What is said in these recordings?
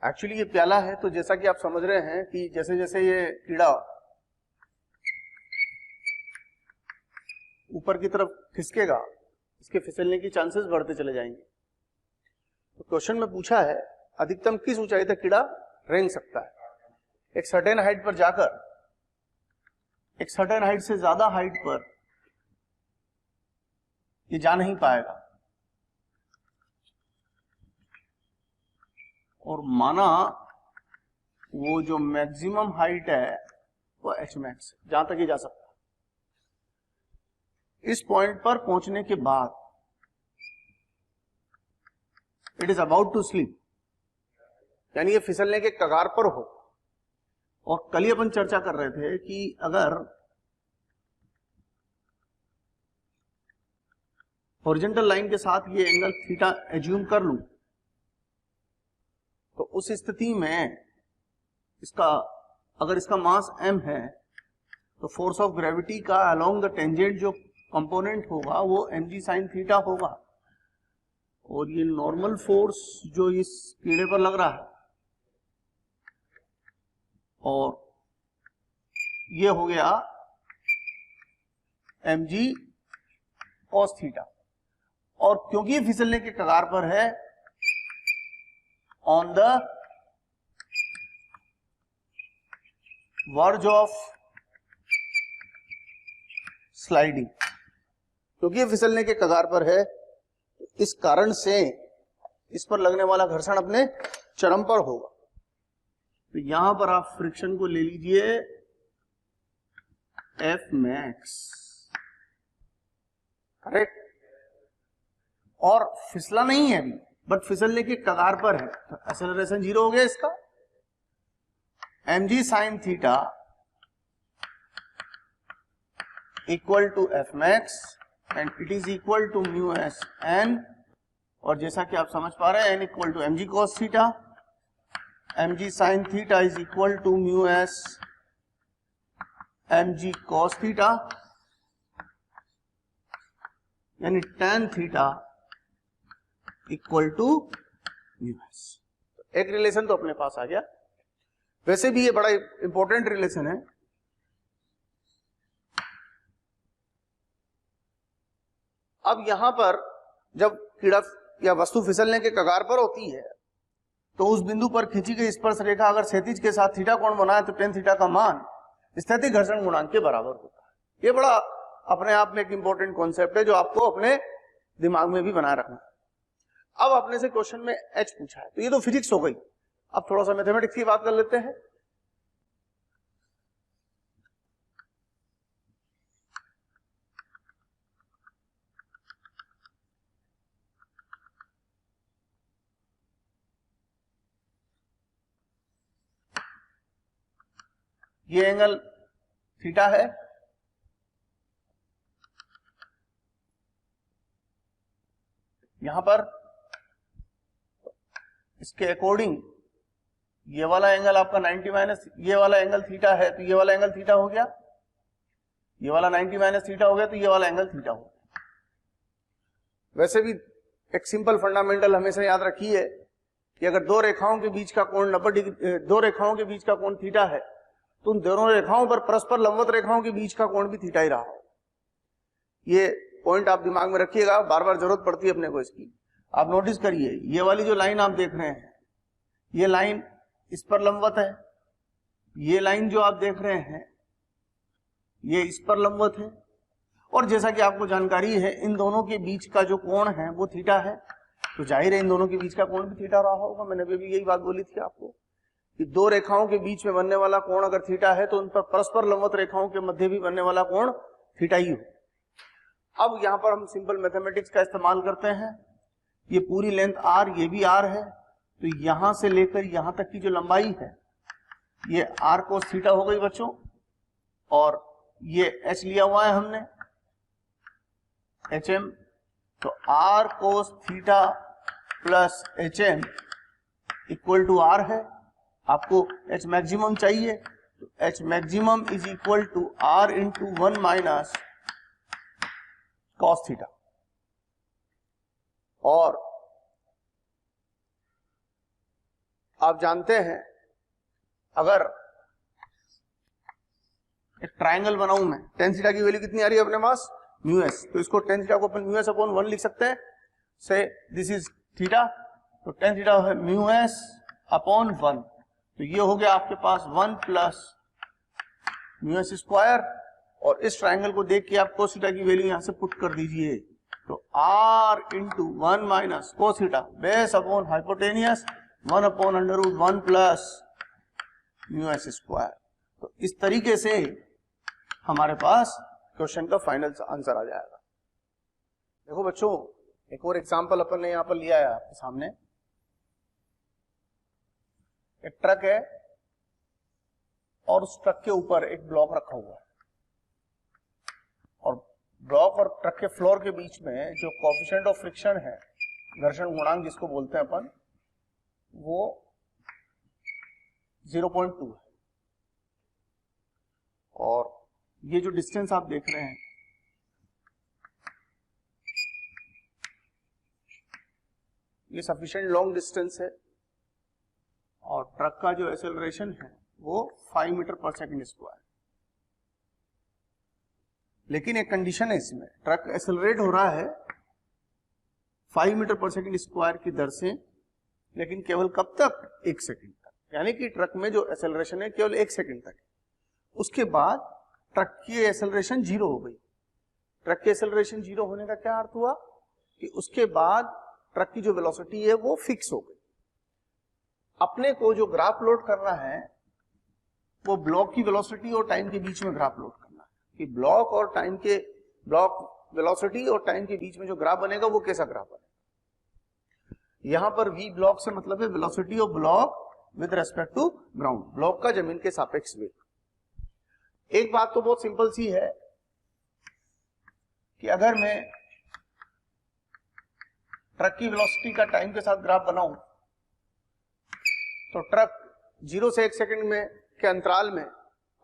Actually ये प्याला है, तो जैसा कि आप समझ रहे हैं कि जैसे जैसे ये कीड़ा ऊपर की तरफ खिसकेगा, इसके फिसलने की चांसेस बढ़ते चले जाएंगे। तो क्वेश्चन में पूछा है अधिकतम किस ऊंचाई तक कीड़ा रेंग सकता है। एक सर्टेन हाइट पर जाकर एक सर्टेन हाइट से ज्यादा हाइट पर ये जा नहीं पाएगा, और माना वो जो मैक्सिमम हाइट है वो एच मैक्स, जहां तक ये जा सकता है। इस पॉइंट पर पहुंचने के बाद it is about to slip, यानी ये फिसलने के कगार पर हो। और कल ही अपन चर्चा कर रहे थे कि अगर हॉरिजॉन्टल लाइन के साथ ये एंगल थीटा एज्यूम कर लूं, तो उस स्थिति में अगर इसका मास m है तो फोर्स ऑफ ग्रेविटी का अलोंग द टेंजेंट जो कंपोनेंट होगा वो mg sin थीटा होगा, और ये नॉर्मल फोर्स जो इस कीड़े पर लग रहा है, और ये हो गया mg cos थीटा। और क्योंकि ये फिसलने के कगार पर है, on the verge of sliding, क्योंकि ये फिसलने के कगार पर है, इस कारण से इस पर लगने वाला घर्षण अपने चरम पर होगा। तो यहां पर आप फ्रिक्शन को ले लीजिए एफ मैक्स, करेक्ट। और फिसला नहीं है अभी, बट फिसलने के कगार पर है, तो एक्सेलरेशन 0 हो गया इसका। mg sin theta equal to F max and it is equal to mu S N, और जैसा कि आप समझ पा रहे हैं n equal to mg cos theta, mg sin theta is equal to mu S mg cos theta, यानी tan theta equal to mu S. एक रिलेशन तो अपने पास आ गया। वैसे भी ये बड़ा इंपॉर्टेंट रिलेशन है। अब यहां पर जब कीड़ा या वस्तु फिसलने के कगार पर होती है, तो उस बिंदु पर खींची गई स्पर्श रेखा अगर क्षैतिज के साथ थीटा कोण बनाए तो tan थीटा का मान स्थैतिक घर्षण गुणांक के बराबर होता है। ये बड़ा अपने आप में एक इंपॉर्टेंट कॉन्सेप्ट है जो आपको अपने दिमाग में भी बनाए रखना है। अब अपने से क्वेश्चन में h पूछा है, तो ये तो फिजिक्स हो गई। अब थोड़ा सा मैथमेटिक्स की बात कर लेते हैं। ये एंगल थीटा है, यहां पर इसके अकॉर्डिंग ये वाला एंगल आपका 90 माइनस ये वाला एंगल थीटा है, तो ये वाला एंगल थीटा हो गया, ये वाला 90 माइनस थीटा हो गया, तो ये वाला एंगल थीटा हो गया। वैसे भी एक सिंपल फंडामेंटल हमेशा याद रखिए कि अगर दो रेखाओं के बीच का कोण 90 डिग्री, दो रेखाओं के बीच का कोण थीटा है, तो उन दोनों रेखाओं पर परस्पर लंबवत रेखाओं के बीच का कोण भी थीटा ही रहा हो। ये पॉइंट आप दिमाग में रखिएगा, बार बार जरूरत पड़ती है अपने को इसकी। आप नोटिस करिए, ये वाली जो लाइन आप देख रहे हैं, ये लाइन इस पर लंबवत है, ये लाइन जो आप देख रहे हैं ये इस पर लंबवत है, और जैसा कि आपको जानकारी है इन दोनों के बीच का जो कोण है वो थीटा है, तो जाहिर है इन दोनों के बीच का कोण भी थीटा रहा होगा। मैंने भी यही बात बोली थी आपको कि दो रेखाओं के बीच में बनने वाला कोण अगर थीटा है तो उन पर परस्पर लंबवत रेखाओं के मध्य भी बनने वाला कोण थीटा ही हो। अब यहां पर हम सिंपल मैथमेटिक्स का इस्तेमाल करते हैं। ये पूरी लेंथ r, ये भी r है, तो यहां से लेकर यहां तक की जो लंबाई है ये r cos थीटा हो गई बच्चों, और ये h लिया हुआ है हमने hm, तो r cos theta plus hm equal to r है। आपको h मैक्सिमम चाहिए, तो h maximum is equal to r into 1 minus cos theta. और आप जानते हैं अगर एक ट्राइंगल बनाऊं मैं, tan थीटा की वैल्यू कितनी आ रही है अपने पास, म्यू एस, तो इसको tan थीटा को अपन म्यू एस अपॉन 1 लिख सकते हैं, से दिस इज थीटा, तो tan थीटा है म्यू एस अपॉन 1, तो ये हो गया आपके पास 1 प्लस म्यू एस स्क्वायर, और इस ट्राइंगल को देख के आप cos थीटा की वैल्यू यहां से पुट कर दीजिए, तो r into 1 minus cos theta base upon hypotenuse 1 upon under root 1 plus mu S square. तो इस तरीके से हमारे पास क्वेश्चन का फाइनल आंसर आ जाएगा। देखो बच्चों, एक और एग्जांपल अपन ने यहां पर लिया है आपके सामने। एक ट्रक है और उस ट्रक के ऊपर एक ब्लॉक रखा हुआ है, और ब्लॉक और ट्रक के फ्लोर के बीच में जो कोएफिशिएंट ऑफ फ्रिक्शन है, घर्षण गुणांक जिसको बोलते हैं अपन, वो 0.2 है, और ये जो डिस्टेंस आप देख रहे हैं ये सफिशिएंट लॉन्ग डिस्टेंस है, और ट्रक का जो एक्सेलरेशन है वो 5 मीटर पर सेकंड स्क्वायर। लेकिन एक कंडीशन है इसमें, ट्रक एक्सेलरेट हो रहा है 5 मीटर पर सेकंड स्क्वायर की दर से, लेकिन केवल कब तक, 1 सेकंड तक, यानी कि ट्रक में जो एक्सेलरेशन है केवल 1 सेकंड तक है। उसके बाद ट्रक की एक्सेलरेशन 0 हो गई। ट्रक की एक्सेलरेशन 0 होने का क्या अर्थ हुआ कि उसके बाद ट्रक की जो वेलोसिटी है वो फिक्स हो गई। अपने को जो ग्राफ लोड करना है वो ब्लॉक की वेलोसिटी और टाइम के बीच में ग्राफ लोड करना है, कि ब्लॉक वेलोसिटी और टाइम के बीच में जो ग्राफ बनेगा वो कैसा ग्राफ बनेगा। यहां पर v ब्लॉक से मतलब है velocity of block with respect to ground, block का जमीन के सापेक्ष वेग। एक बात तो बहुत सिंपल सी है कि अगर मैं ट्रक की वेलोसिटी का टाइम के साथ ग्राफ बनाऊं तो ट्रक 0 से 1 सेकंड में के अंतराल में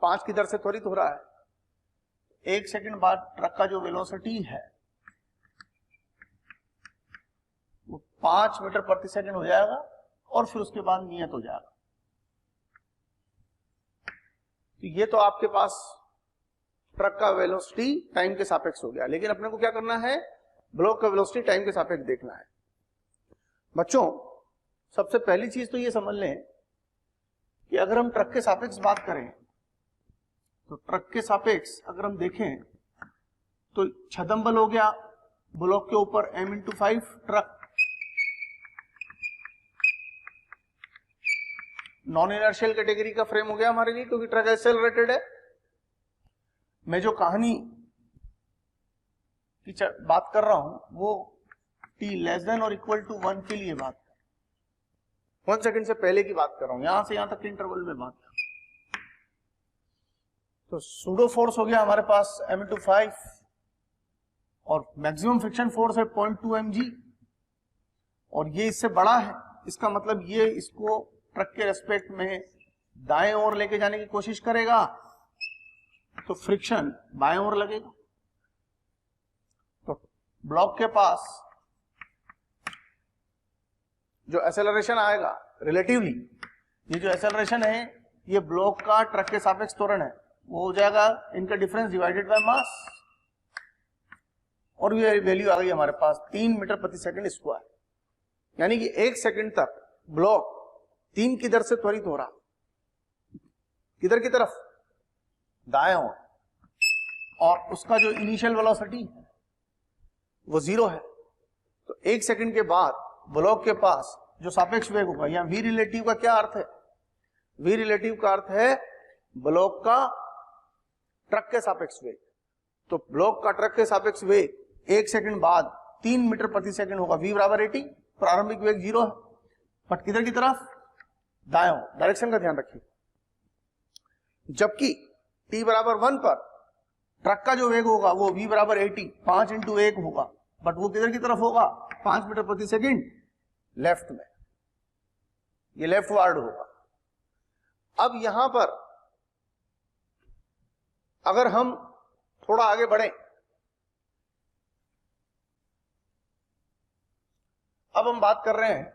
5 की दर से त्वरित हो रहा है। 1 सेकंड बाद ट्रक का जो वेलोसिटी है वो 5 मीटर प्रति सेकंड हो जाएगा, और फिर उसके बाद नियत हो जाएगा। तो ये तो आपके पास ट्रक का वेलोसिटी टाइम के सापेक्ष हो गया, लेकिन अपने को क्या करना है, ब्लॉक का वेलोसिटी टाइम के सापेक्ष देखना है। बच्चों, सबसे पहली चीज तो ये समझ लें कि अगर हम ट्रक के सापेक्ष बात करें तो ट्रक के सापेक्ष अगर हम देखें तो छदम बल हो गया ब्लॉक के ऊपर m×5, truck non inertial category का फ्रेम हो गया हमारे लिए, क्योंकि ट्रक एक्सेलरेटेड है। मैं जो कहानी की बात कर रहा हूं वो t लेस देन और इक्वल टू 1 के लिए बात, 1 सेकंड से पहले की बात कर रहा हूं, यहां से यहां तक के इंटरवल में बात कर रहा हूं। तो सूडो फोर्स हो गया हमारे पास m×5, और मैक्सिमम फ्रिक्शन फोर्स है 0.2 mg, और ये इससे बड़ा है। इसका मतलब ये इसको ट्रक के रेस्पेक्ट में दाएं ओर लेके जाने की कोशिश करेगा तो फ्रिक्शन बाएं ओर लगेगा। तो ब्लॉक के पास जो एक्सेलरेशन आएगा रिलेटिवली, ये जो एक्सेलरेशन है ये ब्लॉक का ट्रक के सापेक्ष त्वरण है, वो हो जाएगा इनका डिफरेंस डिवाइडेड बाय मास, और ये वैल्यू आ गई हमारे पास 3 मीटर प्रति सेकंड स्क्वायर। यानी कि 1 सेकंड तक ब्लॉक 3 की दर से त्वरित हो रहा, किधर की तरफ, दाएं ओर, और उसका जो इनिशियल वेलोसिटी वो 0 है। तो 1 सेकंड के बाद ब्लॉक के पास जो सापेक्ष वेग होगा, या v रिलेटिव का क्या अर्थ है, v रिलेटिव का अर्थ है ब्लॉक का ट्रक के सापेक्ष वेग। तो ब्लॉक का ट्रक के सापेक्ष वेग 1 सेकंड बाद 3 मीटर प्रति सेकंड होगा, v बराबर 80, प्रारंभिक वेग 0 है, बट किधर की तरफ, दाएं ओर, डायरेक्शन का ध्यान रखिए। जबकि t बराबर 1 पर ट्रक का जो वेग होगा वो v बराबर 80, 5 × 1 होगा, बट वो किधर की तरफ होगा, 5 मीटर प्रति सेकंड लेफ्ट में, ये लेफ्ट वार्ड होगा। अब यहां पर अगर हम थोड़ा आगे बढ़े अब हम बात कर रहे हैं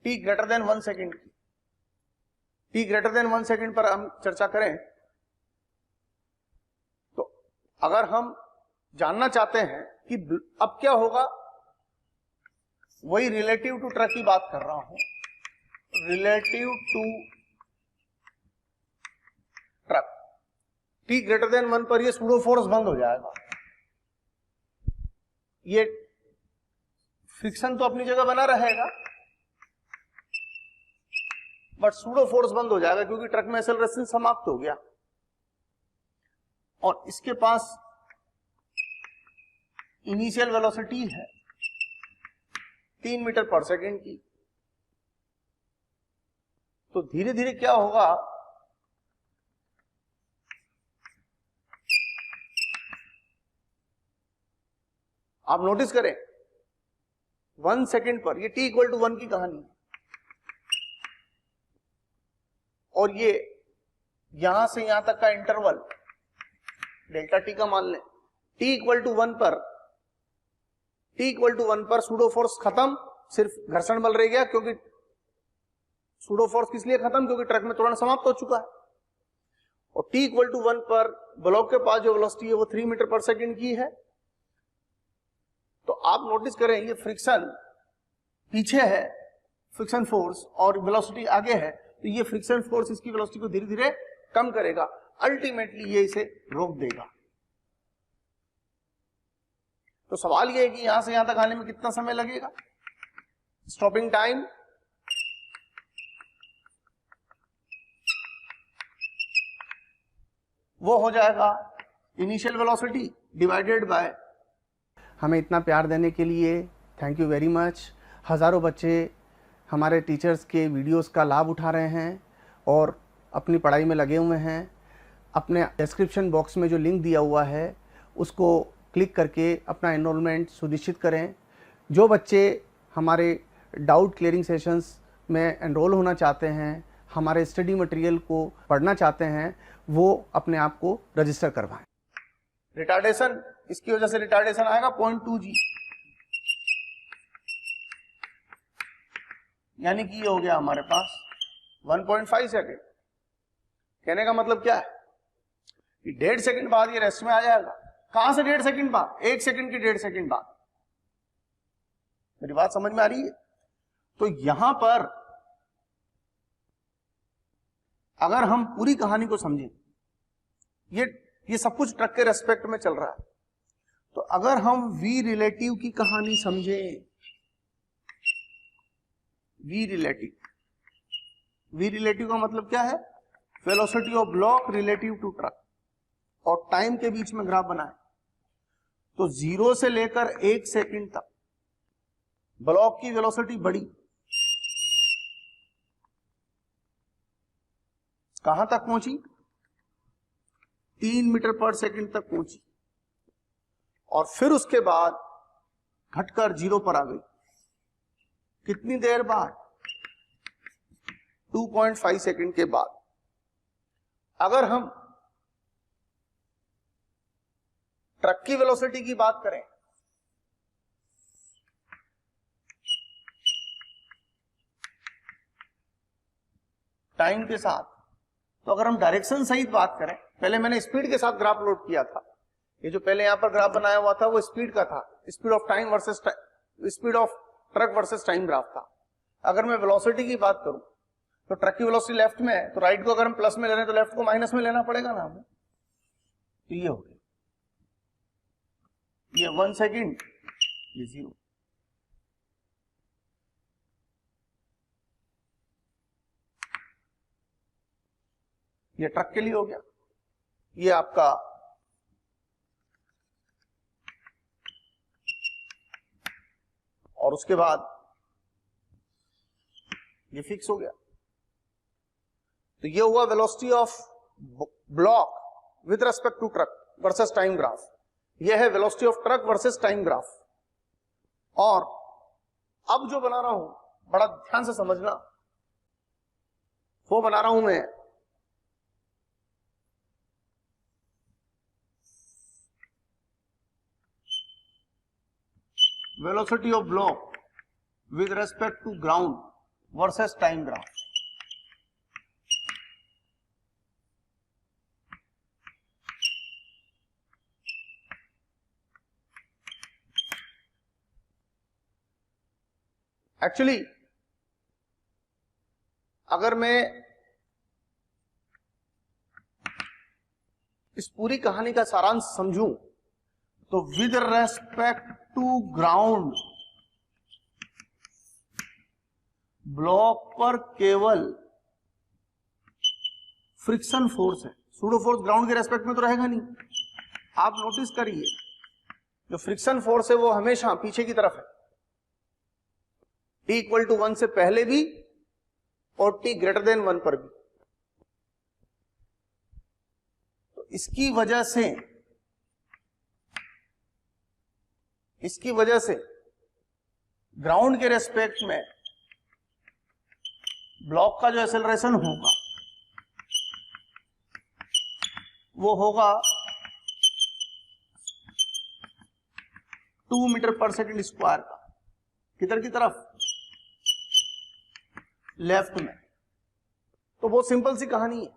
t ग्रेटर देन 1 सेकेंड की। t ग्रेटर देन 1 सेकेंड पर हम चर्चा करें तो अगर हम जानना चाहते हैं कि अब क्या होगा, वही रिलेटिव टू ट्रक की बात कर रहा हूं, relative to truck. t greater than 1 पर ये सूडो फोर्स बंद हो जाएगा, ये फ्रिक्शन तो अपनी जगह बना रहेगा बट सूडो फोर्स बंद हो जाएगा क्योंकि ट्रक में एक्सेलरेशन समाप्त हो गया और इसके पास इनिशियल वेलोसिटी है 3 मीटर पर सेकेंड की। तो धीरे धीरे क्या होगा, आप नोटिस करें 1 सेकेंड पर ये t इक्वल टू 1 की कहानी है और ये यहां से यहां तक का इंटरवल डेल्टा टी का मान लें। t इक्वल टू 1 पर सूडो फोर्स खत्म, सिर्फ घर्षण बल रह गया क्योंकि सूडो फोर्स किस लिए खत्म, क्योंकि ट्रक में त्वरण समाप्त हो चुका है। और t इक्वल टू 1 पर ब्लॉक के पास जो वेलोसिटी है वो 3 मीटर पर सेकेंड की है। तो आप नोटिस करें ये फ्रिक्शन पीछे है, फ्रिक्शन फोर्स, और वेलोसिटी आगे है, तो ये फ्रिक्शन फोर्स इसकी वेलोसिटी को धीरे धीरे कम करेगा, अल्टीमेटली ये इसे रोक देगा। तो सवाल ये है कि यहां से यहां तक आने में कितना समय लगेगा, स्टॉपिंग टाइम वो हो जाएगा इनिशियल वेलोसिटी डिवाइडेड बाय। हमें इतना प्यार देने के लिए थैंक यू वेरी मच। हज़ारों बच्चे हमारे टीचर्स के वीडियोस का लाभ उठा रहे हैं और अपनी पढ़ाई में लगे हुए हैं। अपने डिस्क्रिप्शन बॉक्स में जो लिंक दिया हुआ है उसको क्लिक करके अपना एनरोलमेंट सुनिश्चित करें। जो बच्चे हमारे डाउट क्लियरिंग सेशंस में एनरोल होना चाहते हैं, हमारे स्टडी मटेरियल को पढ़ना चाहते हैं, वो अपने आप को रजिस्टर करवाएं। रिटार्डेशन, इसकी वजह से रिटार्डेशन आएगा 0.2 g, यानी कि ये हो गया हमारे पास 1.5 सेकेंड। कहने का मतलब क्या है कि 1.5 सेकेंड बाद ये रेस्ट में आ जाएगा। कहां से 1.5 सेकेंड बाद, 1 सेकेंड के 1.5 सेकेंड बाद। मेरी बात समझ में आ रही है? तो यहां पर अगर हम पूरी कहानी को समझें, ये सब कुछ ट्रक के रेस्पेक्ट में चल रहा है, तो अगर हम वी रिलेटिव की कहानी समझें, वी रिलेटिव का मतलब क्या है, velocity of block relative to truck, और टाइम के बीच में ग्राफ बनाए तो 0 से लेकर 1 सेकेंड तक ब्लॉक की वेलोसिटी बढ़ी, कहां तक पहुंची, 3 मीटर पर सेकेंड तक पहुंची, और फिर उसके बाद घटकर 0 पर आ गई। कितनी देर बाद, 2.5 सेकेंड के बाद। अगर हम ट्रक की वेलोसिटी की बात करें, टाइम के साथ, तो अगर हम डायरेक्शन सहित बात करें, पहले मैंने स्पीड के साथ ग्राफ लोड किया था, ये जो पहले यहां पर ग्राफ बनाया हुआ था वो स्पीड का था, speed of time versus speed of truck versus time graph था। अगर मैं वेलोसिटी की बात करूं तो ट्रक की वेलोसिटी लेफ्ट में है, तो राइट को अगर हम प्लस में ले रहे हैं तो लेफ्ट को माइनस में लेना पड़ेगा ना हमें। तो ये हो गया, ये 1 सेकेंड, ये 0। ये ट्रक के लिए हो गया। ये आपका और उसके बाद ये फिक्स हो गया। तो ये हुआ velocity of block with respect to truck versus time graph. ये है velocity of truck versus time graph. और अब जो बना रहा हूं, बड़ा ध्यान से समझना, वो बना रहा हूं मैं velocity of block with respect to ground versus time graph. Actually अगर मैं इस पूरी कहानी का सारांश समझूं तो with respect to ground block पर केवल फ्रिक्शन फोर्स है, सूडो फोर्स ग्राउंड के रेस्पेक्ट में तो रहेगा नहीं। आप नोटिस करिए जो फ्रिक्शन फोर्स है वो हमेशा पीछे की तरफ है, t इक्वल टू 1 से पहले भी और t ग्रेटर देन 1 पर भी। तो इसकी वजह से ग्राउंड के रेस्पेक्ट में ब्लॉक का जो एक्सेलरेशन होगा वो होगा 2 मीटर पर सेकेंड स्क्वायर का। किधर की तरफ? लेफ्ट में। तो बहुत सिंपल सी कहानी है,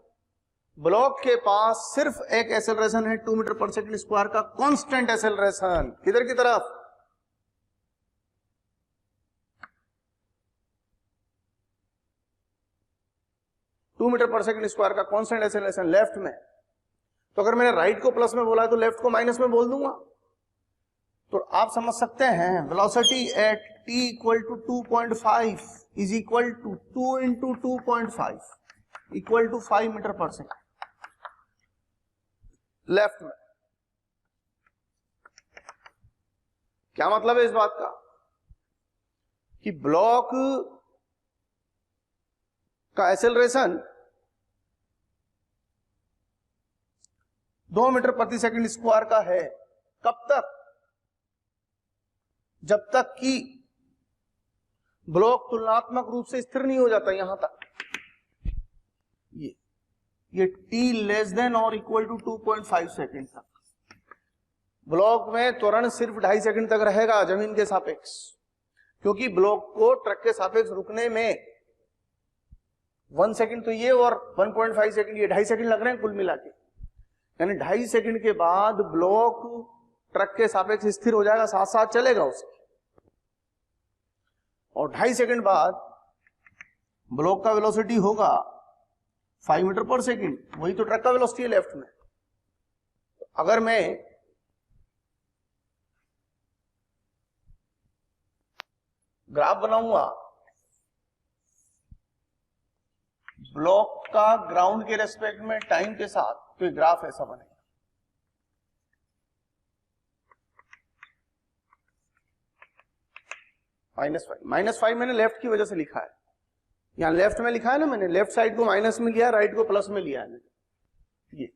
ब्लॉक के पास सिर्फ एक एक्सेलरेशन है 2 मीटर पर सेकेंड स्क्वायर का, कांस्टेंट एक्सेलरेशन। किधर की तरफ? टू मीटर पर सेकेंड स्क्वायर का कांस्टेंट एक्सेलरेशन लेफ्ट में। तो अगर मैंने राइट को प्लस में बोला है तो लेफ्ट को माइनस में बोल दूंगा। तो आप समझ सकते हैं velocity at t equal to 2.5 is equal to 2 into 2.5 equal to 5 metre पर सेकेंड लेफ्ट में। क्या मतलब है इस बात का कि ब्लॉक का एक्सेलरेशन 2 मीटर प्रति सेकंड स्क्वायर का है। कब तक? जब तक कि ब्लॉक तुलनात्मक रूप से स्थिर नहीं हो जाता। यहां तक ये t लेस देन और इक्वल टू 2.5 सेकेंड तक ब्लॉक में त्वरण सिर्फ 2.5 सेकेंड तक रहेगा जमीन के सापेक्ष, क्योंकि ब्लॉक को ट्रक के सापेक्ष रुकने में 1 सेकेंड तो ये और 1.5 सेकेंड ये 2.5 सेकेंड लग रहे हैं कुल मिला के। यानी 2.5 सेकेंड के बाद ब्लॉक ट्रक के सापेक्ष स्थिर हो जाएगा, साथ साथ चलेगा उसके। और 2.5 सेकेंड बाद ब्लॉक का वेलोसिटी होगा 5 मीटर पर सेकेंड, वही तो ट्रक का वेलोसिटी है लेफ्ट में। अगर मैं ग्राफ बनाऊंगा ब्लॉक का ग्राउंड के रेस्पेक्ट में टाइम के साथ, तो ये ग्राफ ऐसा बनेगा। -5 मैंने लेफ्ट की वजह से लिखा है, यहां लेफ्ट में लिखा है ना, मैंने लेफ्ट साइड को माइनस में लिया, राइट को प्लस में लिया है। ये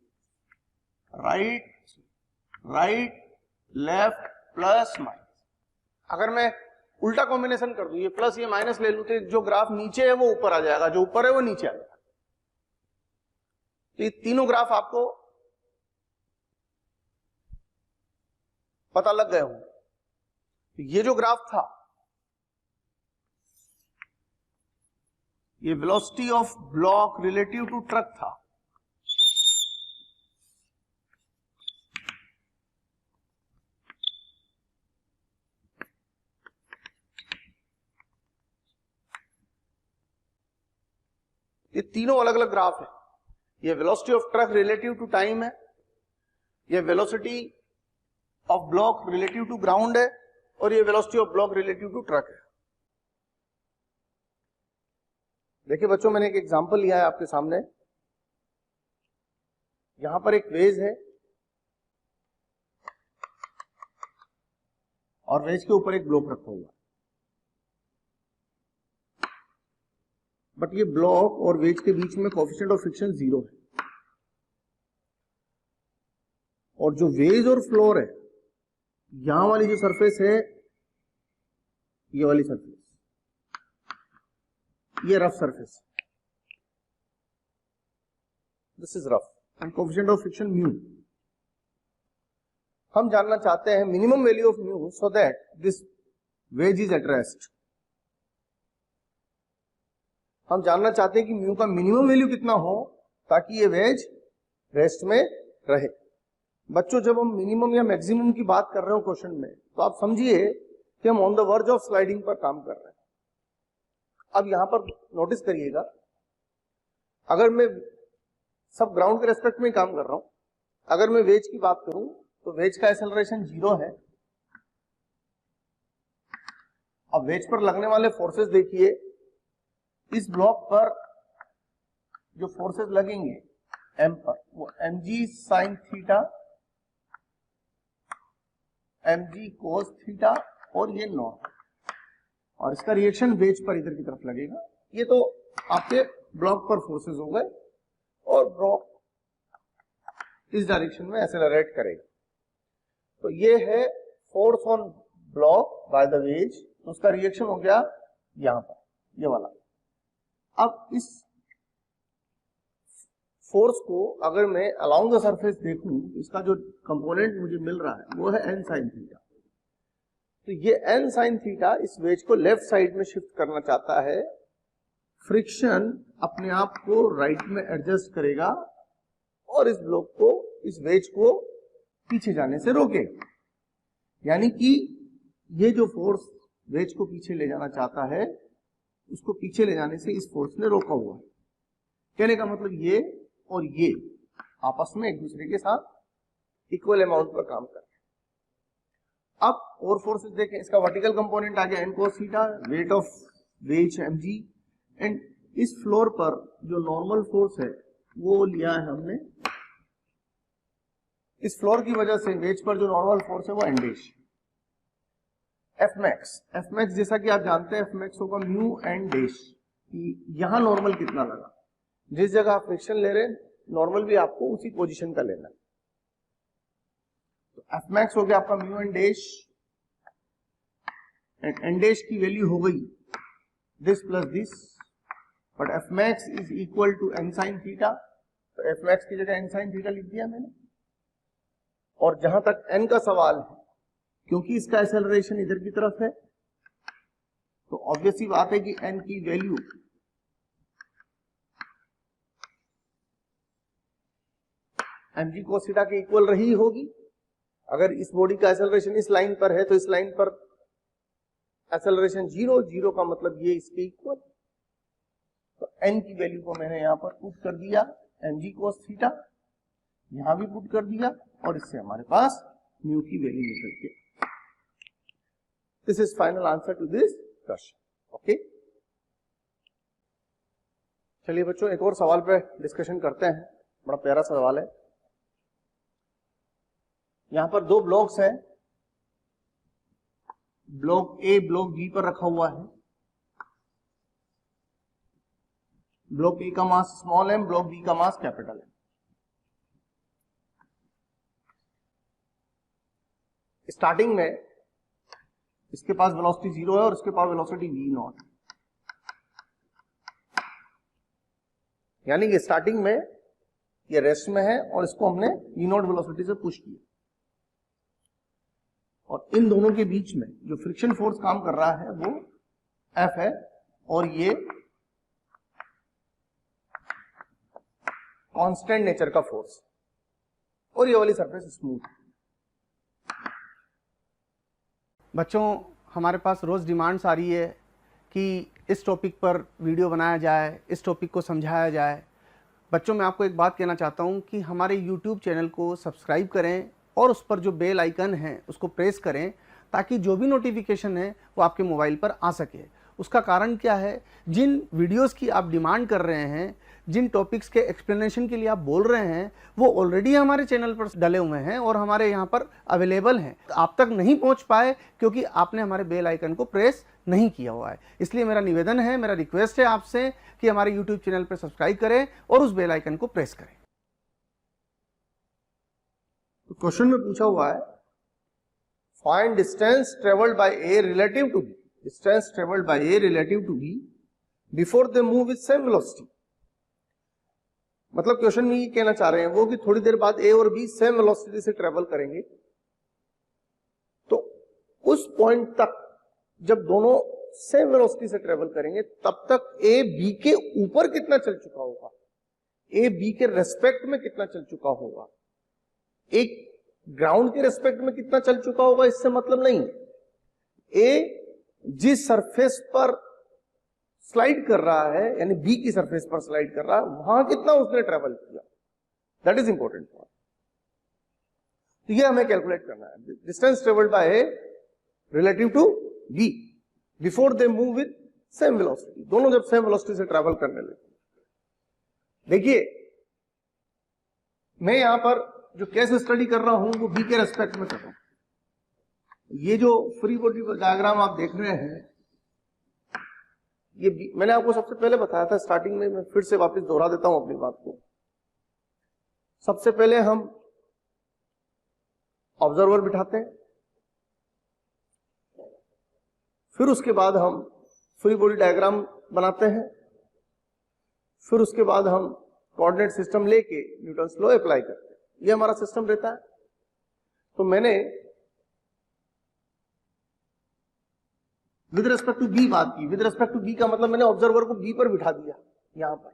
राइट लेफ्ट प्लस माइनस। अगर मैं उल्टा कॉम्बिनेशन कर दूं, ये प्लस ये माइनस ले लूं, तो जो ग्राफ नीचे है वो ऊपर आ जाएगा, जो ऊपर है वो नीचे आ जाएगा। तो ये तीनों ग्राफ आपको पता लग गए होंगे। ये जो ग्राफ था ये velocity of block relative to truck था। ये तीनों अलग अलग ग्राफ है। ये velocity of truck relative to time है, ये velocity of block relative to ground है, और ये velocity of block relative to truck है। देखिए बच्चों, मैंने एक एग्जांपल लिया है आपके सामने। यहां पर एक वेज है और वेज के ऊपर एक ब्लॉक रखा हुआ है, बट ये ब्लॉक और वेज के बीच में कोएफिशिएंट ऑफ फ्रिक्शन 0 है। और जो वेज और फ्लोर है, यहां वाली जो सरफेस है, ये वाली सरफेस, ये rough surface, this is rough and coefficient of friction mu. हम जानना चाहते हैं minimum value of mu so that this wedge is at rest. हम जानना चाहते हैं कि म्यू का मिनिमम वैल्यू कितना हो ताकि ये वेज रेस्ट में रहे। बच्चों जब हम मिनिमम या मैक्सिमम की बात कर रहे हो क्वेश्चन में, तो आप समझिए कि हम on the verge of sliding पर काम कर रहे हैं। अब यहां पर नोटिस करिएगा, अगर मैं सब ग्राउंड के रेस्पेक्ट में काम कर रहा हूं, अगर मैं वेज की बात करूं तो वेज का एक्सेलरेशन 0 है। अब वेज पर लगने वाले फोर्सेस देखिए, इस ब्लॉक पर जो फोर्सेस लगेंगे एम पर, वो mg sin theta, mg cos theta और ये नॉर्थ, और इसका रिएक्शन वेज पर इधर की तरफ लगेगा। ये तो आपके ब्लॉक पर फोर्सेस हो गए, और ब्लॉक इस डायरेक्शन में एक्सेलरेट करेगा। तो ये है force on block by the ways, तो उसका रिएक्शन हो गया यहां पर, ये वाला। अब इस फोर्स को अगर मैं अलोंग द सरफेस देखूं, इसका जो कंपोनेंट मुझे मिल रहा है वो है n sin थीटा। तो ये n sin थीटा इस वेज को लेफ्ट साइड में शिफ्ट करना चाहता है। फ्रिक्शन अपने आप को राइट में एडजस्ट करेगा और इस ब्लॉक को, इस वेज को पीछे जाने से रोकेगा। यानी कि ये जो फोर्स वेज को पीछे ले जाना चाहता है, उसको पीछे ले जाने से इस फोर्स ने रोका हुआ है। कहने का मतलब ये और ये आपस में एक दूसरे के साथ इक्वल अमाउंट पर काम कर रहे हैं। अब और फोर्सेस देखें, इसका वर्टिकल कंपोनेंट आ गया n cos theta, weight of ways mg, and इस फ्लोर पर जो नॉर्मल फोर्स है वो लिया है हमने, इस फ्लोर की वजह से वेज पर जो नॉर्मल फोर्स है वो n डैश। F max जैसा कि आप जानते हैं F max होगा म्यू n डैश। यहां नॉर्मल कितना लगा, जिस जगह आप फ्रिक्शन ले रहे हैं नॉर्मल भी आपको उसी पोजीशन का लेना है। तो F max हो गया आपका mu n dash, and n dash की वैल्यू हो गई this plus this, but F max is equal to n sin theta. तो F max की जगह n sin थीटा लिख दिया मैंने। और जहां तक n का सवाल है, क्योंकि इसका एक्सेलरेशन इधर की तरफ है, तो ऑब्वियस सी बात है कि n की वैल्यू mg cos थीटा के इक्वल रही होगी। अगर इस बॉडी का एक्सेलरेशन इस लाइन पर है, तो इस लाइन पर एक्सेलरेशन 0 का मतलब ये इसके इक्वल। तो n की वैल्यू को मैंने यहां पर पुट कर दिया mg cos थीटा, यहां भी पुट कर दिया, और इससे हमारे पास म्यू की वैल्यू निकल के। This is final answer to this question. Okay, चलिए बच्चों एक और सवाल पे डिस्कशन करते हैं। बड़ा प्यारा सवाल है। यहां पर दो ब्लॉक्स हैं, ब्लॉक ए ब्लॉक बी पर रखा हुआ है। ब्लॉक ए का mass small m, block B का मास कैपिटल M। स्टार्टिंग में इसके पास वेलोसिटी 0 है और इसके पास वेलोसिटी v0, यानी कि स्टार्टिंग में ये रेस्ट में है और इसको हमने v0 वेलोसिटी से पुश किया, और इन दोनों के बीच में जो फ्रिक्शन फोर्स काम कर रहा है वो F है, और ये कांस्टेंट नेचर का फोर्स, और ये वाली सरफेस स्मूथ है। बच्चों हमारे पास रोज़ डिमांड्स आ रही है कि इस टॉपिक पर वीडियो बनाया जाए, इस टॉपिक को समझाया जाए। बच्चों मैं आपको एक बात कहना चाहता हूं कि हमारे YouTube चैनल को सब्सक्राइब करें और उस पर जो बेल आइकन है उसको प्रेस करें, ताकि जो भी नोटिफिकेशन है वो आपके मोबाइल पर आ सके। उसका कारण क्या है, जिन वीडियोस की आप डिमांड कर रहे हैं, जिन टॉपिक्स के एक्सप्लेनेशन के लिए आप बोल रहे हैं, वो ऑलरेडी हमारे चैनल पर डले हुए हैं और हमारे यहाँ पर अवेलेबल हैं। आप तक नहीं पहुँच पाए क्योंकि आपने हमारे बेल आइकन को प्रेस नहीं किया हुआ है। इसलिए मेरा निवेदन है, मेरा रिक्वेस्ट है आपसे कि हमारे यूट्यूब चैनल पर सब्सक्राइब करें और उस बेल आइकन को प्रेस करें। तो क्वेश्चन में पूछा हुआ है, find distance travelled by A relative to B, distance travelled by A relative to B before they move with same velocity. मतलब क्वेश्चन में ये कहना चाह रहे हैं वो कि थोड़ी देर बाद ए और बी सेम वेलोसिटी से ट्रेवल करेंगे, तो उस पॉइंट तक जब दोनों सेम वेलोसिटी से ट्रेवल करेंगे तब तक ए बी के ऊपर कितना चल चुका होगा, ए बी के रेस्पेक्ट में कितना चल चुका होगा, एक ग्राउंड के रेस्पेक्ट में कितना चल चुका होगा, इससे मतलब नहीं। ए जिस सरफेस पर स्लाइड कर रहा है, यानी बी की सरफेस पर स्लाइड कर रहा है, वहां कितना उसने ट्रेवल किया, दैट इज इंपॉर्टेंट पॉइंट। तो ये हमें कैलकुलेट करना है, distance travelled by A relative to B before they move with same velocity. दोनों जब सेम वेलोसिटी से ट्रेवल करने लगे। देखिए मैं यहां पर जो केस स्टडी कर रहा हूं वो बी के रेस्पेक्ट में कर रहा हूं। ये जो फ्री बॉडी डायग्राम आप देख रहे हैं, ये मैंने आपको सबसे पहले बताया था स्टार्टिंग में, मैं फिर से वापस दोहरा देता हूं अपनी बात को। सबसे पहले हम ऑब्जर्वर बिठाते हैं, फिर उसके बाद हम फ्री बॉडी डायग्राम बनाते हैं, फिर उसके बाद हम कोऑर्डिनेट सिस्टम लेके न्यूटन्स लॉ अप्लाई करते हैं। ये हमारा सिस्टम रहता है। तो मैंने विद रिस्पेक्ट टू बी बात की। विद रिस्पेक्ट टू बी का मतलब मैंने ऑब्जर्वर को बी पर बिठा दिया यहां पर।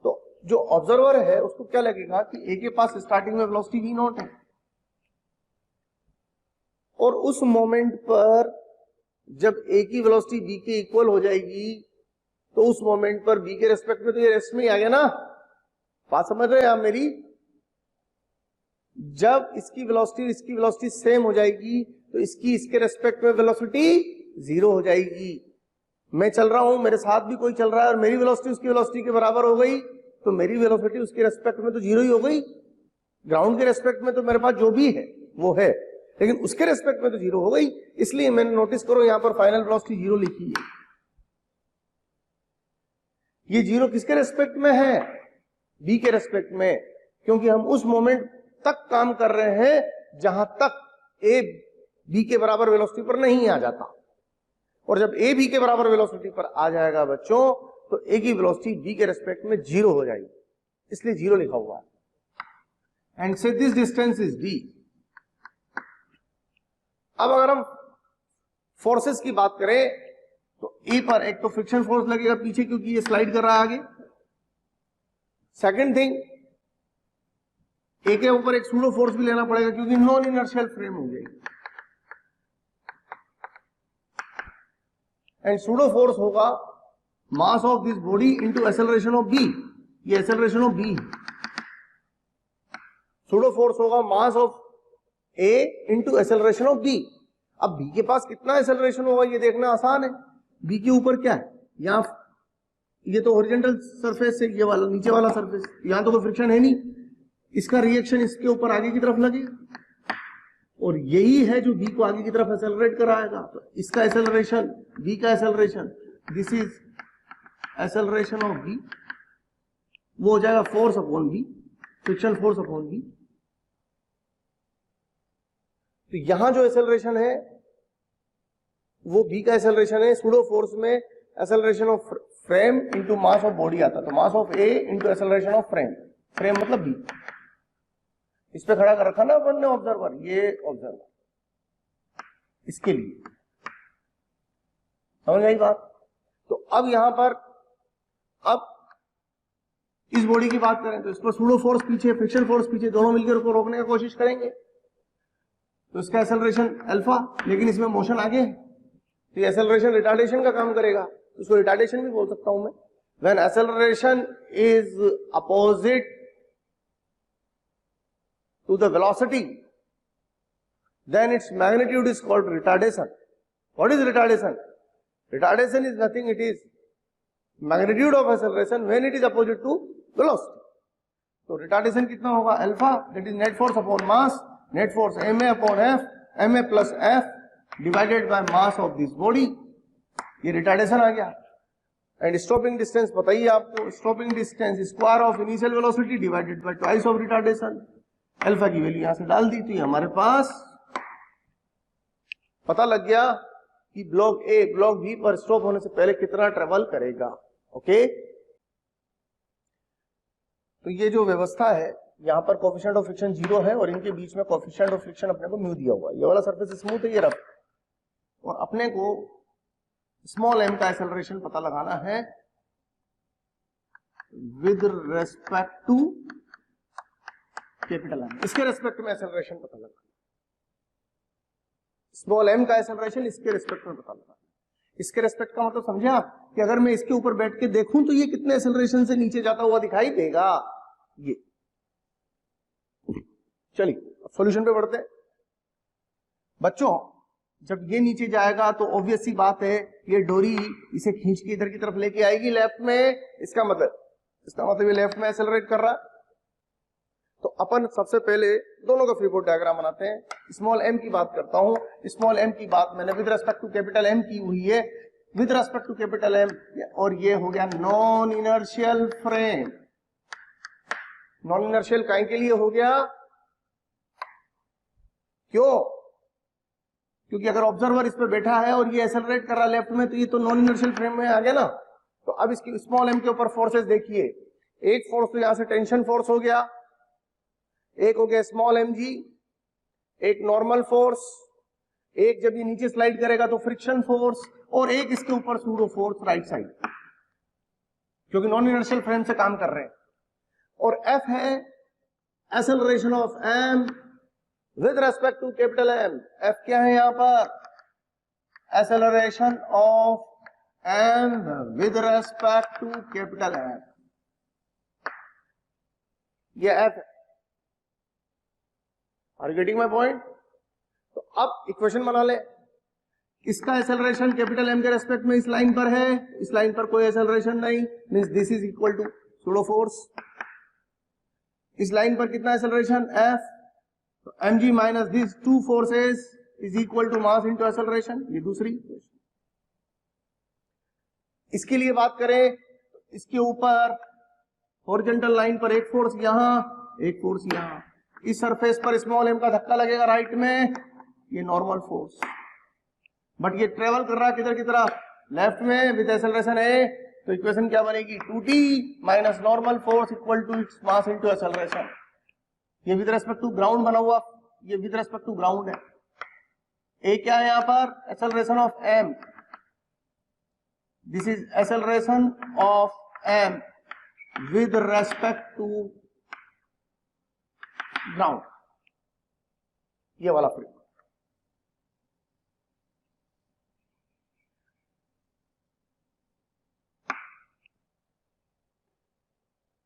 तो जो ऑब्जर्वर है उसको क्या लगेगा कि ए के पास स्टार्टिंग में वेलोसिटी वी नॉट है, और उस मोमेंट पर जब ए की वेलोसिटी बी के इक्वल हो जाएगी तो उस मोमेंट पर बी के रेस्पेक्ट में तो ये रेस्ट में ही आ गया ना। बात समझ रहे हैं आप मेरी? जब इसकी वेलोसिटी सेम हो जाएगी तो इसकी इसके रेस्पेक्ट में वेलोसिटी जीरो हो जाएगी। मैं चल रहा हूं, मेरे साथ भी कोई चल रहा है और मेरी वेलोसिटी उसकी वेलोसिटी के बराबर हो गई तो मेरी वेलोसिटी उसके रेस्पेक्ट में तो जीरो ही हो गई। ग्राउंड के रेस्पेक्ट में तो मेरे पास जो भी है वो है, लेकिन उसके रेस्पेक्ट में तो जीरो हो गई। इसलिए मैंने नोटिस करो यहां पर फाइनल वेलोसिटी जीरो लिखी है। ये जीरो किसके रेस्पेक्ट में है? बी के रेस्पेक्ट में, क्योंकि हम उस मोमेंट तक काम कर रहे हैं जहां तक ए बी के बराबर वेलोसिटी पर नहीं आ जाता। और जब ए बी के बराबर वेलोसिटी पर आ जाएगा बच्चों तो ए की वेलोसिटी बी के रेस्पेक्ट में जीरो हो जाएगी, इसलिए जीरो लिखा हुआ है। एंड से दिस डिस्टेंस इज डी। अब अगर हम फोर्सेस की बात करें तो ए पर एक तो फ्रिक्शन फोर्स लगेगा पीछे, क्योंकि ये स्लाइड कर रहा है आगे। सेकंड थिंग, ए के ऊपर एक सूडो फोर्स भी लेना पड़ेगा क्योंकि नॉन इनर्शियल फ्रेम हो जाएगी। एंड सूडो फोर्स होगा mass of this body into acceleration of B. ये acceleration of B. Pseudo force होगा mass of A into acceleration of B. अब बी के पास कितना एक्सेलरेशन होगा ये देखना आसान है। बी के ऊपर क्या है? यहां ये तो हॉरिजॉन्टल सरफेस है, ये वाला नीचे वाला सरफेस, यहां तो कोई फ्रिक्शन है नहीं। इसका रिएक्शन इसके ऊपर आगे की तरफ लगेगा और यही है जो बी को आगे की तरफ एक्सेलरेट कराएगा। तो इसका एक्सेलरेशन, बी का acceleration, this is acceleration of B, वो हो जाएगा force upon B, friction force upon B. तो यहां जो एक्सेलरेशन है वो बी का एक्सेलरेशन है। सूडो फोर्स में acceleration of frame into mass of body आता है, तो mass of A into acceleration of frame, frame मतलब बी। इस पे खड़ा कर रखा ना अपन ने ऑब्जर्वर, ये ऑब्जर्वर इसके लिए, समझ गई बात? तो अब यहां पर अब इस बॉडी की बात करें तो इस पर सूडो फोर्स पीछे, फ्रिक्शन फोर्स पीछे, दोनों मिलकर उसको रोकने की कोशिश करेंगे। तो इसका एक्सेलरेशन अल्फा, लेकिन इसमें मोशन आगे है तो एक्सेलरेशन रिटार्डेशन का काम करेगा, उसको रिटार्डेशन भी बोल सकता हूं मैं। When acceleration is opposite to the velocity then its magnitude is called retardation. What is retardation? Retardation is nothing, it is magnitude of acceleration when it is opposite to velocity. तो retardation कितना होगा? Alpha, that is net force upon mass, net force ma upon f, ma plus f divided by mass of this body. ये retardation आ गया। and stopping distance बताइए आपको, stopping distance square of initial velocity divided by twice of retardation. Alpha की value यहां से डाल दी तो हमारे पास पता लग गया कि ब्लॉक ए ब्लॉक बी पर स्टॉप होने से पहले कितना ट्रेवल करेगा। ओके, तो ये जो व्यवस्था है यहां पर कोएफिशिएंट ऑफ फ्रिक्शन 0 है और इनके बीच में कोएफिशिएंट ऑफ फ्रिक्शन अपने को म्यू दिया हुआ है। ये वाला सरफेस स्मूथ है, ये रफ। और अपने को स्मॉल m का एक्सेलरेशन पता लगाना है with respect to capital M। इसके रेस्पेक्ट में एक्सेलरेशन पता लगाना, स्मॉल m का एक्सेलरेशन इसके रेस्पेक्ट में पता लगाना। इसके रेस्पेक्ट का मतलब समझे आप कि अगर मैं इसके ऊपर बैठ के देखूं तो ये कितने एक्सेलरेशन से नीचे जाता हुआ दिखाई देगा, ये। चलिए सॉल्यूशन पे बढ़ते हैं। बच्चों जब ये नीचे जाएगा तो ऑब्वियस सी बात है ये डोरी इसे खींच के इधर की तरफ लेके आएगी लेफ्ट में, इसका मतलब ये लेफ्ट में एक्सेलरेट कर रहा है। तो अपन सबसे पहले दोनों का फ्री बॉडी डायग्राम बनाते हैं। स्मॉल m की बात करता हूं, स्मॉल m की बात मैंने with respect to capital M की हुई है, with respect to capital M, और ये हो गया non inertial frame. Non inertial काहे के लिए हो गया, क्यों? क्योंकि अगर ऑब्जर्वर इस पे बैठा है और ये एक्सेलरेट कर रहा है लेफ्ट में तो ये तो नॉन इनर्शियल फ्रेम में आ गया ना। तो अब इसकी स्मॉल m के ऊपर फोर्सेस देखिए, एक फोर्स तो यहां से टेंशन फोर्स हो गया, एक हो गया स्मॉल mg, एक नॉर्मल फोर्स, एक जब ये नीचे स्लाइड करेगा तो फ्रिक्शन फोर्स, और एक इसके ऊपर सूडो फोर्स राइट साइड, क्योंकि नॉन इनर्शियल फ्रेम से काम कर रहे हैं। और F है acceleration of m with respect to capital M। F क्या है यहां पर, acceleration of m with respect to capital M, ये F है। Are you getting my point? तो अब इक्वेशन बना ले, इसका एक्सेलरेशन कैपिटल M के रेस्पेक्ट में इस लाइन पर है, इस लाइन पर कोई एक्सेलरेशन नहीं, means this is equal to pseudo force. इस लाइन पर कितना एक्सेलरेशन F, तो mg minus this two forces is equal to mass into acceleration, ये दूसरी इक्वेशन। इसके लिए बात करें तो इसके ऊपर हॉरिजॉन्टल लाइन पर एक फोर्स यहां, एक फोर्स यहां, इस सरफेस पर स्मॉल m का धक्का लगेगा राइट में, ये नॉर्मल फोर्स, बट ये ट्रेवल कर रहा है किधर की तरफ, लेफ्ट में, विद एक्सेलरेशन है। तो इक्वेशन क्या बनेगी, 2t minus normal force equal to its mass into acceleration. ये विद रेस्पेक्ट टू ग्राउंड बना हुआ, ये विद रेस्पेक्ट टू ग्राउंड है। ए क्या है यहां पर, acceleration of m, this is acceleration of m with respect to ground, ये वाला फ्री।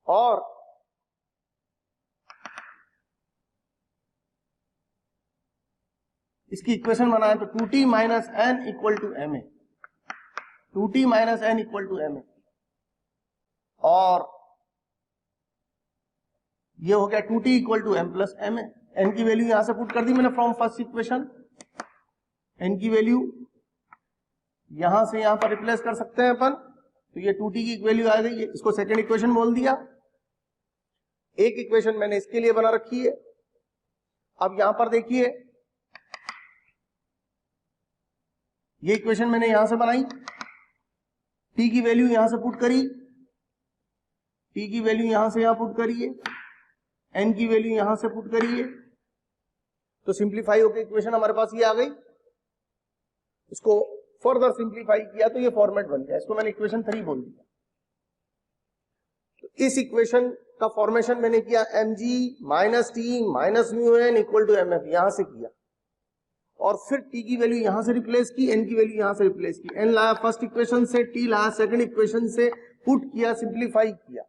और इसकी इक्वेशन बनाए तो 2t minus n equal to m है, 2t minus n equal to m है। और ये हो गया 2t equal to m plus m है। n की वैल्यू यहां से पुट कर दी मैंने फ्रॉम फर्स्ट इक्वेशन, n की वैल्यू यहां से यहां पर रिप्लेस कर सकते हैं अपन, तो ये 2t की वैल्यू आ गई, इसको सेकंड इक्वेशन बोल दिया। एक इक्वेशन मैंने इसके लिए बना रखी है। अब यहां पर देखिए, ये इक्वेशन मैंने यहां से बनाई, t की वैल्यू यहां से पुट करी, t की वैल्यू यहां से यहां पुट करिए, n की वैल्यू यहां से पुट करिए, तो सिंप्लीफाई होकर इक्वेशन हमारे पास ये आ गई। इसको फर्दर सिंप्लीफाई किया तो ये फॉर्मेट बन गया, इसको मैंने इक्वेशन 3 बोल दिया। तो इस इक्वेशन का फॉर्मेशन मैंने किया mg minus T minus mu N equal to mf, यहां से किया, और फिर t की वैल्यू यहां से रिप्लेस की, n की वैल्यू यहां से रिप्लेस की, n लाया फर्स्ट इक्वेशन से, t लाया सेकंड इक्वेशन से, पुट किया, सिंप्लीफाई किया।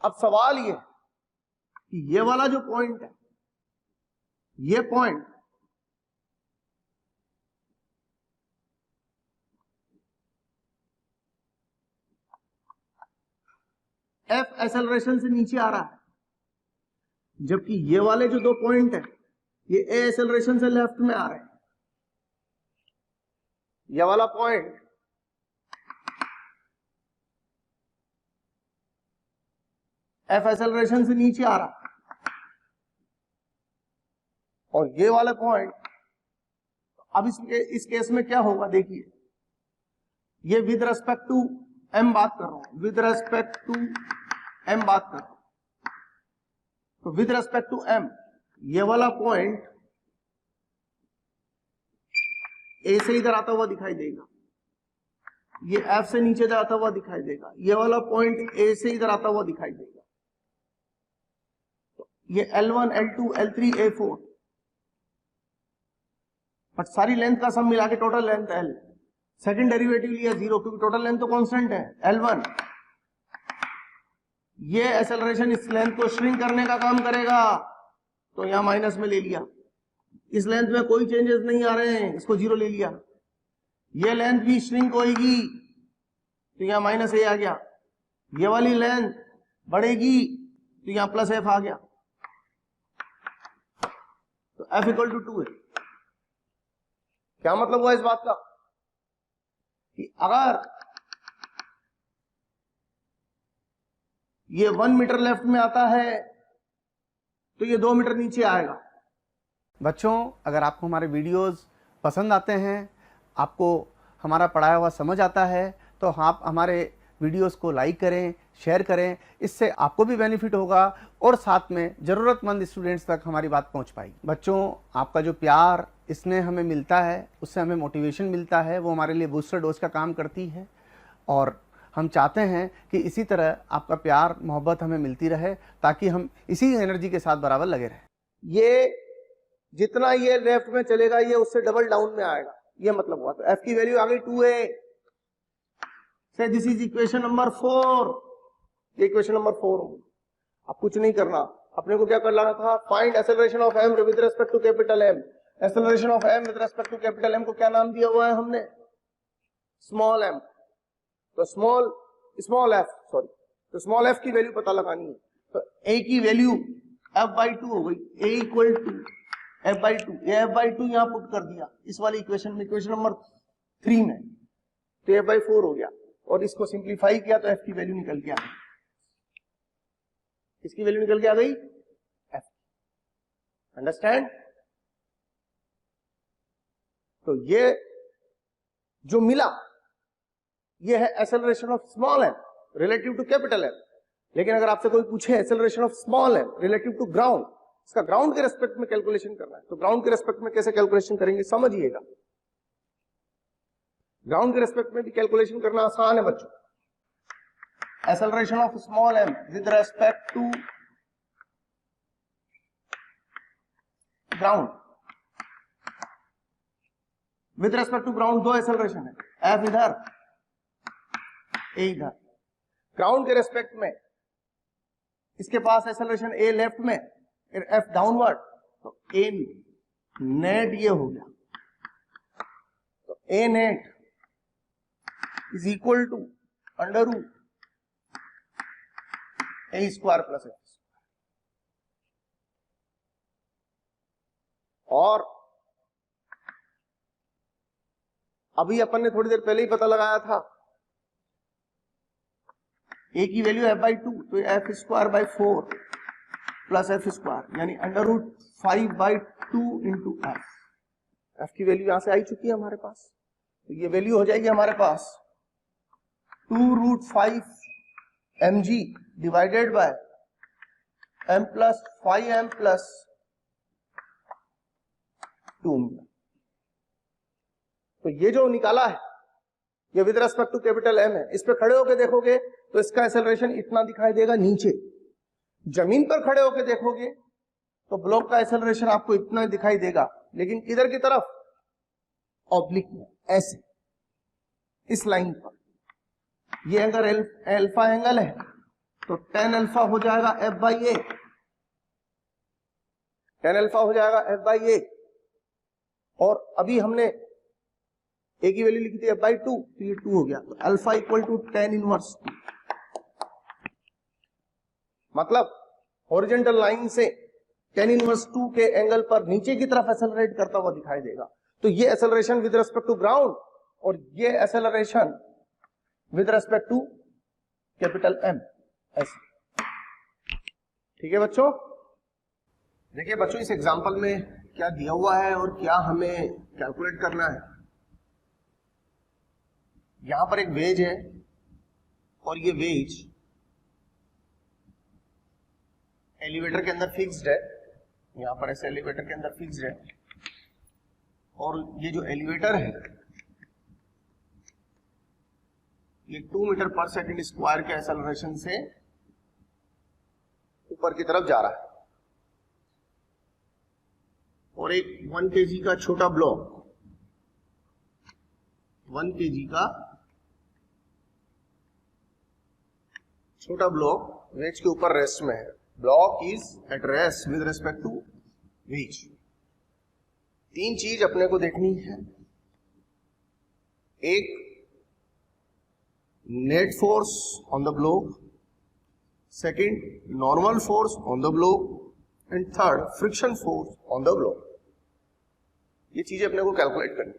अब सवाल ये कि ये वाला जो पॉइंट है, ये पॉइंट F एक्सेलरेशन से नीचे आ रहा है, जबकि ये वाले जो दो पॉइंट है ये A एक्सेलरेशन से लेफ्ट में आ रहे हैं। ये वाला पॉइंट F एक्सेलरेशन से नीचे आ रहा है, और ये वाला पॉइंट, अब इस केस में क्या होगा देखिए, ये विद रेस्पेक्ट टू m बात कर रहा हूं, विद रेस्पेक्ट टू m बात कर रहा हूं, तो विद रेस्पेक्ट टू m ये वाला पॉइंट ए से इधर आता हुआ दिखाई देगा, ये एफ से नीचे जाता हुआ दिखाई देगा, ये वाला पॉइंट ए से इधर आता हुआ दिखाई देगा, तो ये L1 L2 L3 A4, but सारी लेंथ का सम मिला के total length L। Second derivative लिया 0 क्योंकि टोटल लेंथ तो कांस्टेंट है L1। ये एक्सेलरेशन इस लेंथ को श्रिंक करने का काम करेगा, तो यहां माइनस में ले लिया। इस लेंथ में कोई चेंजेस नहीं आ रहे हैं, इसको 0 ले लिया। ये लेंथ भी श्रिंक होगी, तो यहां माइनस ए आ गया। ये वाली लेंथ बढ़ेगी, तो यहां प्लस एफ आ गया, तो एफ इक्वल टू 2 है। क्या मतलब हुआ इस बात का कि अगर ये 1 मीटर लेफ्ट में आता है तो ये 2 मीटर नीचे आएगा। बच्चों, अगर आपको हमारे वीडियोस पसंद आते हैं, आपको हमारा पढ़ाया हुआ समझ आता है, तो आप हमारे वीडियोस को लाइक करें, शेयर करें। इससे आपको भी बेनिफिट होगा और साथ में ज़रूरतमंद स्टूडेंट्स तक हमारी बात पहुंच पाएगी। बच्चों, आपका जो प्यार इसमें हमें मिलता है, उससे हमें मोटिवेशन मिलता है, वो हमारे लिए बूस्टर डोज का काम करती है। और हम चाहते हैं कि इसी तरह आपका प्यार मोहब्बत हमें मिलती रहे, ताकि हम इसी एनर्जी के साथ बराबर लगे रहें। ये जितना ये लेफ्ट में चलेगा, ये उससे डबल डाउन में आएगा, ये मतलब हुआ। तो एफ की वैल्यू आ गई 2a। से दिस इज इक्वेशन नंबर 4। ये इक्वेशन नंबर 4 होगी। अब कुछ नहीं करना, अपने को क्या कर लाना था, find acceleration of m with respect to capital M। Acceleration of m with respect to capital M को क्या नाम दिया हुआ है हमने, स्मॉल m। तो स्मॉल f तो स्मॉल f की वैल्यू पता लगानी है। तो a की वैल्यू f/2 हो गई, a इक्वल टू f/2। ये f/2 यहां पुट कर दिया इस वाली इक्वेशन में, इक्वेशन नंबर 3 में, तो f/4 हो गया। और इसको सिंप्लीफाई किया तो f की वैल्यू निकल के आ गई। इसकी वैल्यू निकल के आ गई f। अंडरस्टैंड? तो ये जो मिला ये है acceleration of small m relative to capital M। लेकिन अगर आपसे कोई पूछे acceleration of small m relative to ground, इसका ग्राउंड के रेस्पेक्ट में कैलकुलेशन करना है, तो ग्राउंड के रेस्पेक्ट में कैसे कैलकुलेशन करेंगे समझिएगा। ग्राउंड के रेस्पेक्ट में भी कैलकुलेशन करना आसान है बच्चों। Acceleration of small m with respect to ground, with respect to ground दो एक्सेलरेशन है, f इधर a इधर। ग्राउंड के रेस्पेक्ट में इसके पास एक्सेलरेशन a लेफ्ट में, फिर f डाउनवर्ड, तो a नेट ये हो गया। तो a net is equal to under root a square plus f। और अभी अपन ने थोड़ी देर पहले ही पता लगाया था a की वैल्यू f/2, तो f square by 4 plus f square, यानी अंडर रूट 5/2 इंटू f की वैल्यू यहां से आई चुकी है हमारे पास। तो ये वैल्यू हो जाएगी हमारे पास 2√5 mg divided by m plus 5m plus 2। तो ये जो निकाला है ये with respect to capital M है। इस पे खड़े होके देखोगे तो इसका एक्सेलरेशन इतना दिखाई देगा नीचे। जमीन पर खड़े होके देखोगे तो ब्लॉक का एक्सेलरेशन आपको इतना दिखाई देगा, लेकिन किधर की तरफ, ऑब्लिक में, ऐसे इस लाइन पर। ये अगर अल्फा एंगल है तो tan अल्फा हो जाएगा f/a, tan अल्फा हो जाएगा f/a। और अभी हमने a की वैल्यू लिखी थी f/2, तो ये 2 हो गया, तो alpha equal to tan inverse 2। मतलब हॉरिजॉन्टल लाइन से tan इनवर्स 2 के एंगल पर नीचे की तरफ एक्सेलरेट करता हुआ दिखाई देगा। तो ये acceleration with respect to ground और ये acceleration with respect to capital M, ऐसे। ठीक है बच्चों? देखिए बच्चों, इस एग्जांपल में क्या दिया हुआ है और क्या हमें कैलकुलेट करना है। यहां पर एक वेज है और ये वेज एलिवेटर के अंदर फिक्स्ड है, यहां पर ऐसे एलिवेटर के अंदर फिक्स्ड है, और ये जो एलिवेटर है ये 2 मीटर पर सेकंड स्क्वायर के एक्सेलरेशन से ऊपर की तरफ जा रहा है, और एक 1 kg का छोटा ब्लॉक 1 kg का छोटा ब्लॉक वेज के ऊपर रेस्ट में है। Block is at rest with respect to wedge. 3 चीज अपने को देखनी है, एक net force on the block, second normal force on the block, and third friction force on the block. ये चीजें अपने को कैलकुलेट करनी।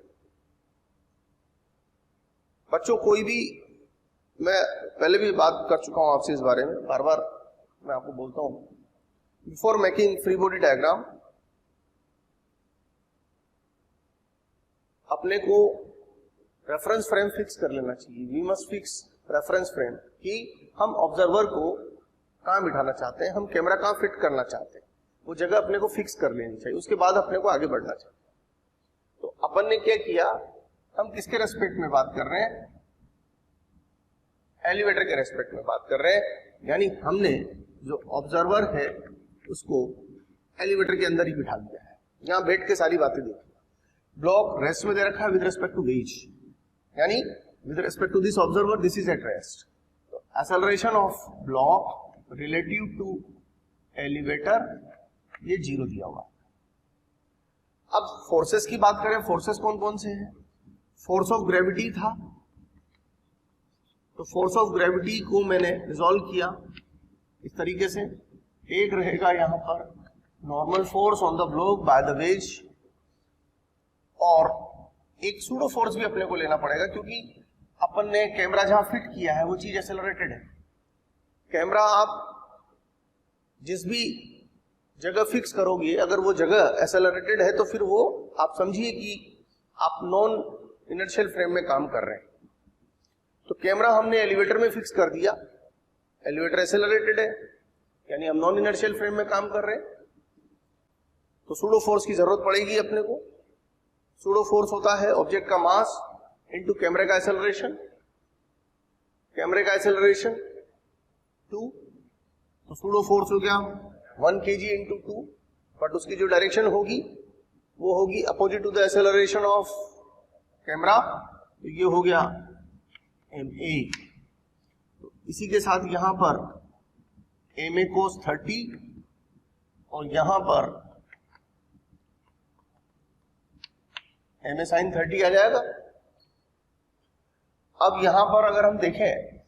बच्चों कोई भी, मैं पहले भी बात कर चुका हूं आपसे इस बारे में, बार बार मैं आपको बोलता हूं, before making free body diagram अपने को रेफरेंस फ्रेम फिक्स कर लेना चाहिए। We must fix reference frame कि हम ऑब्जर्वर को कहां बिठाना चाहते हैं, हम कैमरा कहां फिट करना चाहते हैं, वो जगह अपने को फिक्स कर लेनी चाहिए। उसके बाद अपने को आगे बढ़ना चाहिए। तो अपन ने क्या किया, हम किसके रेस्पेक्ट में बात कर रहे हैं, एलिवेटर के रेस्पेक्ट में बात कर रहे हैं। यानी हमने जो ऑब्जर्वर है उसको एलिवेटर के अंदर ही बिठा दिया है। यहां बैठ के सारी बातें देखिए। ब्लॉक रेस्ट में दे रखा है विद रिस्पेक्ट टू वेज, यानी with respect to this observer this is at rest. Acceleration of block relative to elevator ये 0 दिया हुआ। अब फोर्सेस की बात करें, फोर्सेस कौन कौन से हैं। फोर्स ऑफ ग्रेविटी था, तो फोर्स ऑफ ग्रेविटी को मैंने रिजॉल्व किया इस तरीके से। एक रहेगा यहां पर normal force on the block by the ways, और एक सूडो फोर्स भी अपने को लेना पड़ेगा क्योंकि अपन ने कैमरा जहां फिट किया है वो चीज एक्सेलरेटेड है। कैमरा आप जिस भी जगह फिक्स करोगे, अगर वो जगह एक्सेलरेटेड है तो फिर वो आप समझिए कि आप नॉन इनर्शियल फ्रेम में काम कर रहे हैं। तो कैमरा हमने एलिवेटर में फिक्स कर दिया, एलिवेटर एक्सेलरेटेड है यानी हम नॉन इनर्शियल फ्रेम में काम कर रहे हैं, तो सूडो फोर्स की जरूरत पड़ेगी अपने को। सूडो फोर्स होता है ऑब्जेक्ट का मास इनटू कैमरे का एक्सेलरेशन, कैमरे का एक्सेलरेशन 2, तो सूडो फोर्स हो गया 1 kg इंटू 2, बट उसकी जो डायरेक्शन होगी वो होगी opposite to the acceleration of camera, तो ये हो गया ma। तो इसी के साथ यहां पर ma cos 30 और यहां पर ma sin 30 आ जाएगा। अब यहां पर अगर हम देखें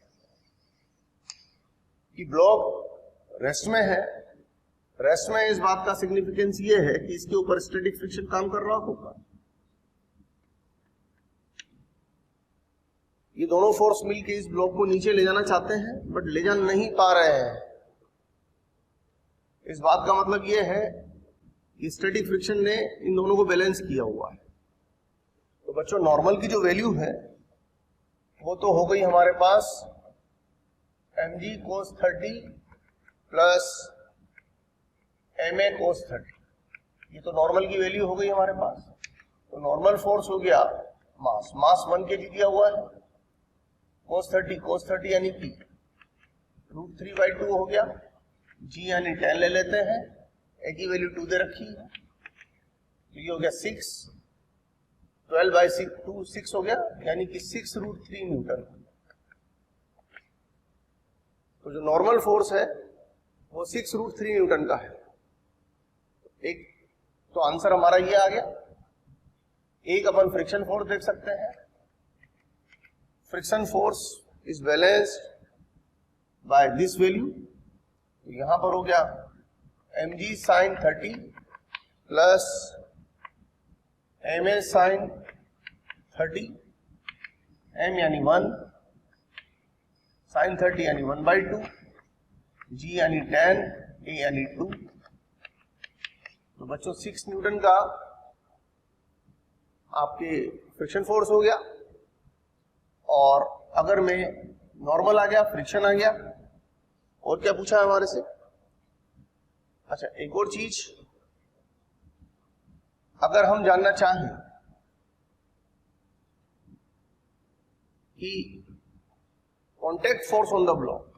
कि ब्लॉक रेस्ट में है, रेस्ट में इस बात का सिग्निफिकेंस ये है कि इसके ऊपर स्टैटिक फ्रिक्शन काम कर रहा होगा। ये दोनों फोर्स मिलके इस ब्लॉक को नीचे ले जाना चाहते हैं बट ले जा नहीं पा रहे हैं। इस बात का मतलब ये है कि स्टैटिक फ्रिक्शन ने इन दोनों को बैलेंस किया हुआ है। तो बच्चों नॉर्मल की जो वैल्यू है वो तो हो गई हमारे पास mg cos 30 plus ma cos 30, ये तो नॉर्मल की वैल्यू हो गई हमारे पास। तो नॉर्मल फोर्स हो गया मास, मास 1 kg दिया हुआ है, cos 30 यानी कि √3/2 हो गया, g यानी 10 ले लेते हैं, a की वैल्यू 2 दे रखी है, तो ये हो गया 6, 12/2 6 हो गया यानी कि 6√3 न्यूटन। तो जो नॉर्मल फोर्स है वो 6√3 न्यूटन का है। एक तो आंसर हमारा ये आ गया। एक अपन फ्रिक्शन फोर्स देख सकते हैं, friction force is balanced by this value. यहां पर हो गया mg sin 30 plus ma sin 30, m यानी 1, sin 30 यानी 1/2, g यानी 10, a यानी 2। तो बच्चों 6 न्यूटन का आपके फ्रिक्शन फोर्स हो गया। और अगर मैं नॉर्मल आ गया, फ्रिक्शन आ गया, और क्या पूछा है हमारे से। अच्छा एक और चीज, अगर हम जानना चाहें कि contact force on the block,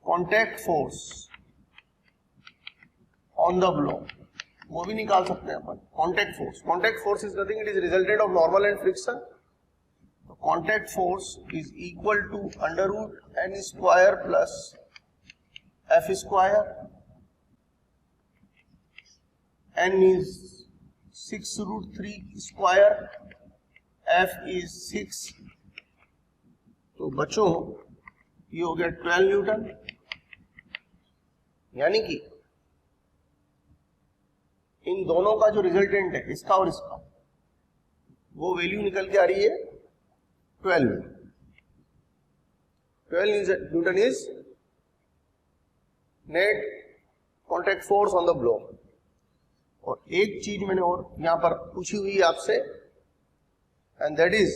contact force on the block, वो भी निकाल सकते हैं अपन। Contact force is nothing, it is resultant of normal and friction. Contact force is equal to √n square plus f square. n is 6√3 square, f is 6। तो बच्चों ये हो गया 12 न्यूटन, यानी कि इन दोनों का जो रिजल्टेंट है, इसका और इसका, वो वैल्यू निकल के आ रही है 12 Newton is net contact force on the block. और एक चीज मैंने और यहां पर पूछी हुई है आपसे, and that is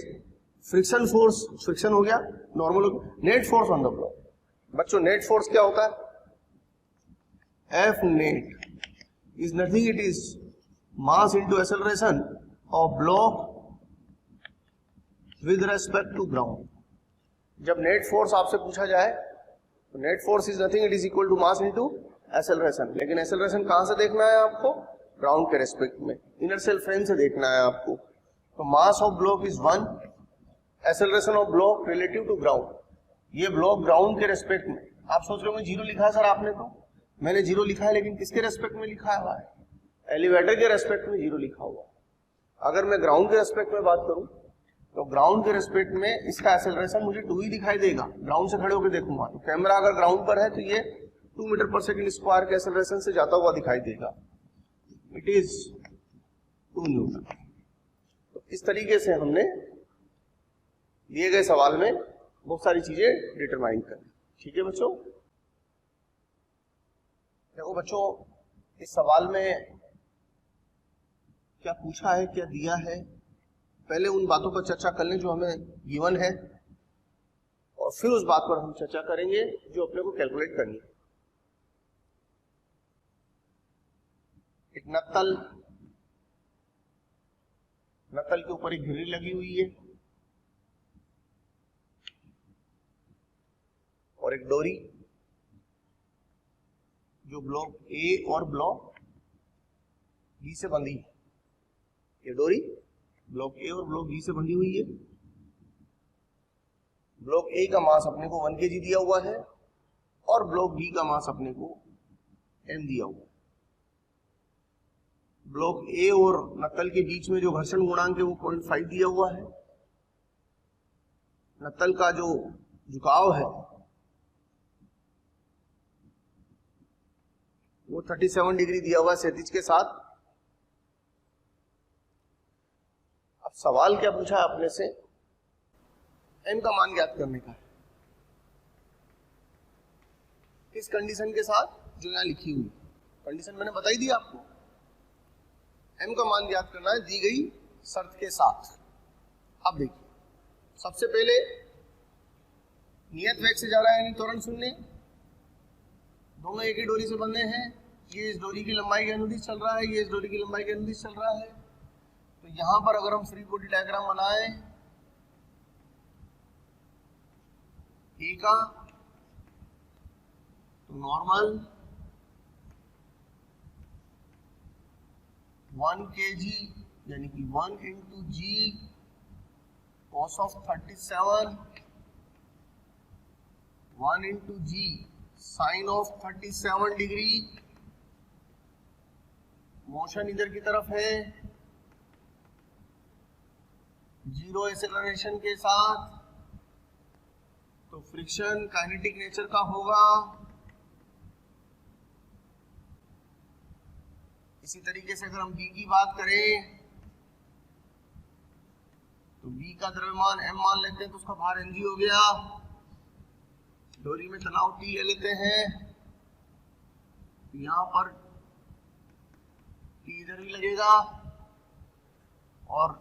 friction force. Friction हो गया, नॉर्मल हो गया, net force on the block. बच्चों नेट फोर्स क्या होता है? F net is nothing, it is mass into acceleration of block with respect to ground। जब नेट फोर्स आपसे पूछा जाए तो net force is nothing, it is equal to mass into acceleration. लेकिन एक्सेलरेशन कहां से देखना है आपको? ग्राउंड के रेस्पेक्ट में, इनर सेल फ्रेम से देखना है आपको। तो mass of block is 1, acceleration of block relative to ground. ये ब्लॉक ग्राउंड के रेस्पेक्ट में, आप सोच रहे हो 0 लिखा है सर आपने, तो मैंने 0 लिखा है, लेकिन किसके रेस्पेक्ट में लिखा हुआ है? एलिवेटर के रेस्पेक्ट में 0 लिखा हुआ। अगर मैं ग्राउंड के रेस्पेक्ट में बात करूं तो ग्राउंड के रेस्पेक्ट में इसका एक्सेलरेशन मुझे 2 ही दिखाई देगा, ग्राउंड से खड़े होकर देखूंगा तो। कैमरा अगर ग्राउंड पर है तो ये 2 मीटर पर सेकंड स्क्वायर के एक्सेलरेशन से जाता हुआ दिखाई देगा, इट इज 2 न्यूटन। तो इस तरीके से हमने दिए गए सवाल में बहुत सारी चीजें डिटरमाइन करी। ठीक है बच्चों? देखो बच्चों, इस सवाल में क्या पूछा है, क्या दिया है, पहले उन बातों पर चर्चा कर लें जो हमें गिवन है, और फिर उस बात पर हम चर्चा करेंगे जो अपने को कैलकुलेट करनी है। एक नत्तल के ऊपर एक घिरी लगी हुई है और एक डोरी जो ब्लॉक ए और ब्लॉक बी से बंधी है। ये डोरी ब्लॉक ए और ब्लॉक बी से बंधी हुई है। ब्लॉक ए का मास अपने को 1 kg दिया हुआ है और ब्लॉक बी का मास अपने को m दिया हुआ है। ब्लॉक ए और नत्तल के बीच में जो घर्षण गुणांक है वो 0.5 दिया हुआ है। नत्तल का जो झुकाव है वो 37 डिग्री दिया हुआ है क्षैतिज के साथ। अब सवाल क्या पूछा आपने से? m का मान ज्ञात करने का है। किस कंडीशन के साथ? जो यहां लिखी हुई कंडीशन मैंने बताई दी आपको। m का मान ज्ञात करना है दी गई शर्त के साथ। अब देखिए, सबसे पहले नियत वेग से जा रहा है यानी त्वरण शून्य, दोनों एक ही डोरी से बंधे हैं। ये इस डोरी की लंबाई के अनुदिश चल रहा है, ये इस डोरी की लंबाई के अनुदिश चल रहा है। तो यहां पर अगर हम फ्री बॉडी डायग्राम बनाएं ए का, तो नॉर्मल 1 kg यानी कि 1 into g cos of 37, 1 into g sine of 37 degree. Motion इधर की तरफ है, 0 एक्सेलरेशन के साथ, तो फ्रिक्शन काइनेटिक नेचर का होगा। इसी तरीके से अगर हम बी की बात करें तो बी का द्रव्यमान m मान लेते हैं, तो उसका भार mg हो गया। डोरी में तनाव T ले लेते हैं, यहां पर T इधर भी लगेगा और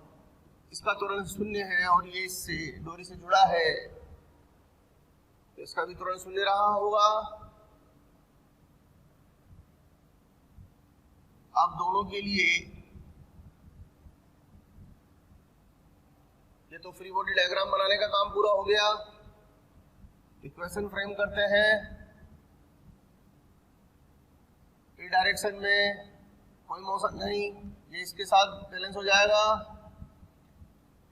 इसका त्वरण शून्य है और ये इससे डोरी से जुड़ा है, तो इसका भी त्वरण शून्य रहा होगा। अब दोनों के लिए तो फ्री बॉडी डायग्राम बनाने का काम पूरा हो गया। इक्वेशन फ्रेम करते हैं। इस डायरेक्शन में कोई मोशन नहीं, ये इसके साथ बैलेंस हो जाएगा।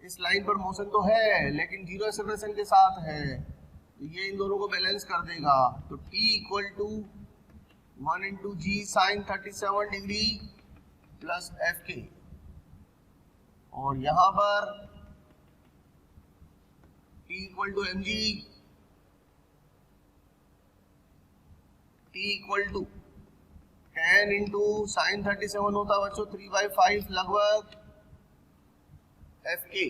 इस लाइन पर मोशन तो है लेकिन जीरो एक्सेलरेशन के साथ है, तो ये इन दोनों को बैलेंस कर देगा। तो T equal to 1 into g sine 37 degree plus F K, और यहां पर T equal to M G, T equal to 10 into sine 37 होता है बच्चों 3/5 लगभग एफ के।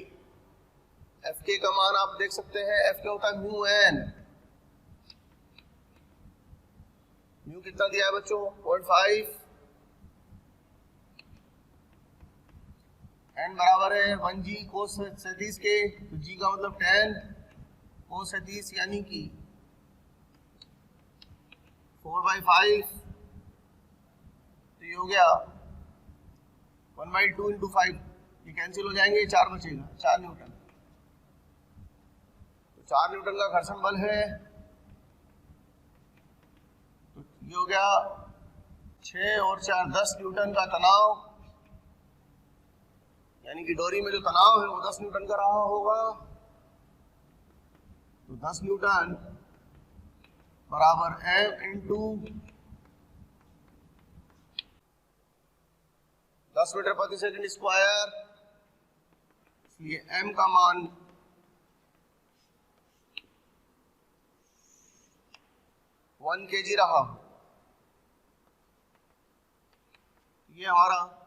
एफ के का मान आप देख सकते हैं, एफ के होता है म्यू एन। म्यू कितना दिया है बच्चों 0.5, एन बराबर है 1g कोस 37 के, तो g का मतलब 10 कोस 37 यानी कि 4/5, तो ये हो गया 1/2 इंटू 5, ये कैंसिल हो जाएंगे, 4 बचेगा, 4 न्यूटन। तो 4 न्यूटन का घर्षण बल है, तो ये हो गया 6 और 4 10 न्यूटन का तनाव, यानी कि डोरी में जो तनाव है वो 10 न्यूटन का रहा होगा। तो 10 न्यूटन बराबर m इंटू 10 मीटर प्रति सेकंड स्क्वायर, इसलिए m का मान 1 kg रहा। ये हमारा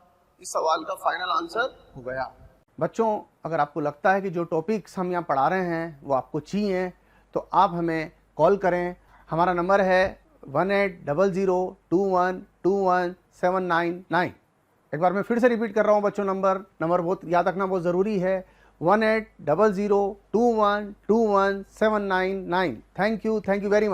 इस सवाल का फाइनल आंसर हो गया। बच्चों, अगर आपको लगता है कि जो टॉपिक्स हम यहाँ पढ़ा रहे हैं वो आपको चाहिए तो आप हमें कॉल करें। हमारा नंबर है 180021217999। एक बार मैं फिर से रिपीट कर रहा हूँ बच्चों, नंबर बहुत याद रखना बहुत ज़रूरी है, 180021217999। Thank you very much.